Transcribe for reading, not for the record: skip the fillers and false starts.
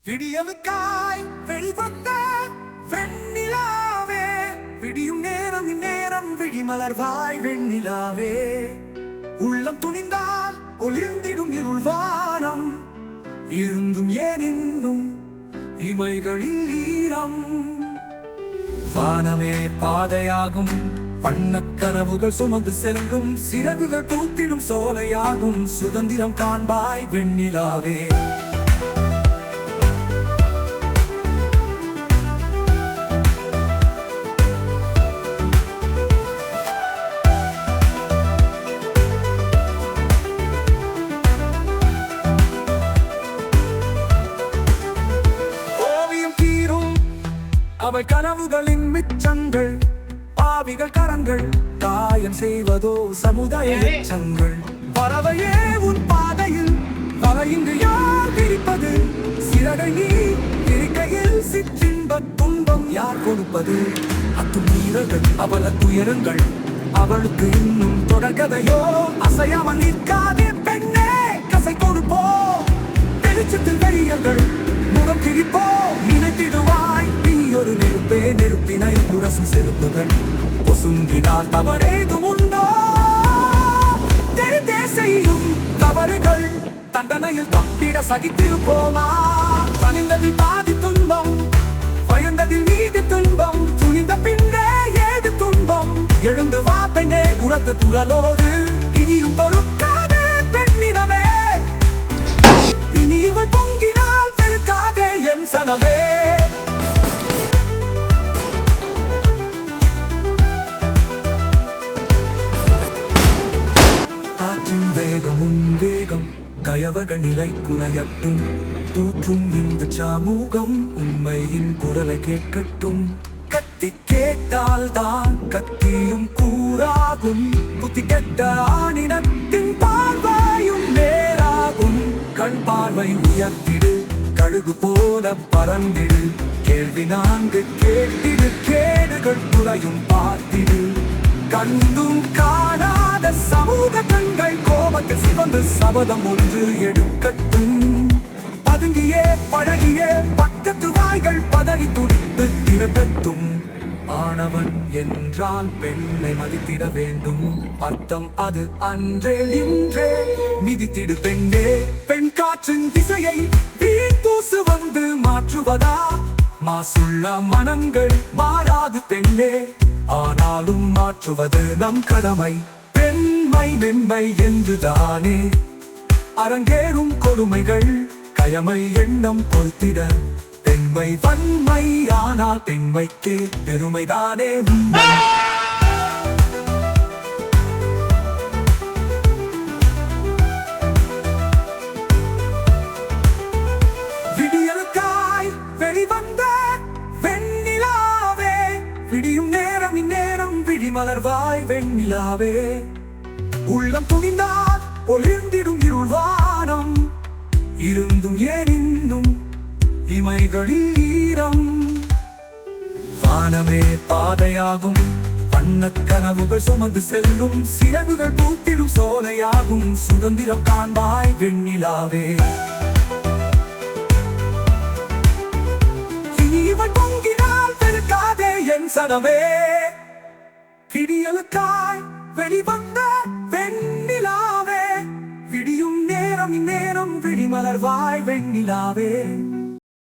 விடியலுக்காய் வெளிவந்த வெண்ணிலாவே, விடியும் நேரம் இந்நேரம் விழிமலர்வாய் வெண்ணிலாவே. உள்ளம் துணிந்தால் ஒளிர்ந்திடும் இருள்வானம், இருந்தும் ஏன் இன்னும் இமைகளில் ஈரம். வானமே பாதையாகும், வண்ணக் கனவுகள் சுமந்து செல்லும், சிறகுகள் பூத்திடும் சோலையாகும், சுதந்திரம் காண்பாய் வெண்ணிலாவே. அவை கனவுகளின் மிச்சங்கள், பாவிகள் கரங்கள் காயம் செய்வதோ சமுதாய எச்சங்கள். பறவையே உன் பாதையில் வலையின்றி யார் பிரிப்பது? சிறகை நீ இருக்கையில் சிற்றின்ப துன்பம் யார் கொடுப்பது? அத்துமீறல்கள் அவள துயரங்கள், அவளுக்கு இன்னும் தொடர்கதையோ. அசையாமல் நிற்காதே பெண்ணே, கசை கொடுப்போ. வெளிச்சத்தில் வெறியர்கள் முகம் கிழிப்போ. நினைத்திடுவாய் ஒரு நெருப்பே, நெருப்பினை உரசும் செருப்புகள். பொசுங்கினால் தவறேதும் உண்டோ? தெரிந்தே செய்யும் தவறுகள் தண்டனையில் தப்பிட சகித்திருப்போமா? பணிந்ததில் பாதி துன்பம், பயந்ததில் மீதி துன்பம், துணிந்த பின்னே ஏது துன்பம். எழுந்து வா பெண்ணே, உரத்த துறலோடு இனியும் பொறுக்காதே பெண்ணினமே. இனி இவள் பொங்கினால் பெருக்காதே என் சனவே. வேகம் கயவர்கள் நிலை குறையட்டும், தூற்றும் இந்த சமூகம் உண்மையின் குரலை கேட்கட்டும். கத்தி கேட்டால் தான் கத்தியும் கூறாகும், புத்தி கெட்ட ஆணினத்தின் பார்வையும் நேராகும். கண் பார்வை உயர்த்திடு, கழுகு போல பறந்திடு. கேள்வி 4 கேட்டிடு, கேடுகள் குறையும் பார்த்திடு. கண்டும் காணாத சமூக கண்கள் கோபத்தில் சிவந்து சபதம் ஒன்று எடுக்கட்டும். பதுங்கியே பழகியே பக்கத்து வாய்கள் பதறி துடித்து திரட்டட்டும். ஆணவன் என்றால் பெண்ணை மதித்திட வேண்டும், அர்த்தம் அது அன்றே இன்றே. மிதித்திடு பெண்ணே, பெண் காற்றின் திசையை வீழ்த்தூசு வந்து மாற்றுவதா? மாசுள்ள மனங்கள் மாறாது பெண்ணே, ஆனாலும் மாற்றுவது நம் கடமை. பெண்மை மென்மை என்றுதானே அரங்கேறும் கொடுமைகள், கயமை எண்ணம் பொறுத்திட. பெண்மை வன்மை, ஆனால் பெண்மைக்கு பெருமைதானே. விடியலுக்காய் வெளிவந்த வெண்ணிலாவே, விடியும் நேரம் இந்நேரம் விழிமலர்வாய் வெண்ணிலாவே. உள்ளம் துணிந்தால் ஒளிர்ந்திடும் இருள்வானம், இருந்தும் ஏன் இன்னும் இமைகளில் ஈரம். வானமே பாதையாகும், வண்ணக் கனவுகள் சுமந்து செல்லும், சிறகுகள் பூத்திடும் சோலையாகும், சுதந்திரம் காண்பாய் வெண்ணிலாவே. இனி இவள் பொங்கினால் பெருக்காதே என் சனமே. விடியலுக்காய் வெளிவந்த வெண்ணிலாவே, விடியும் நேரம் இந்நேரம் விழிமலர்வாய் வெண்ணிலாவே.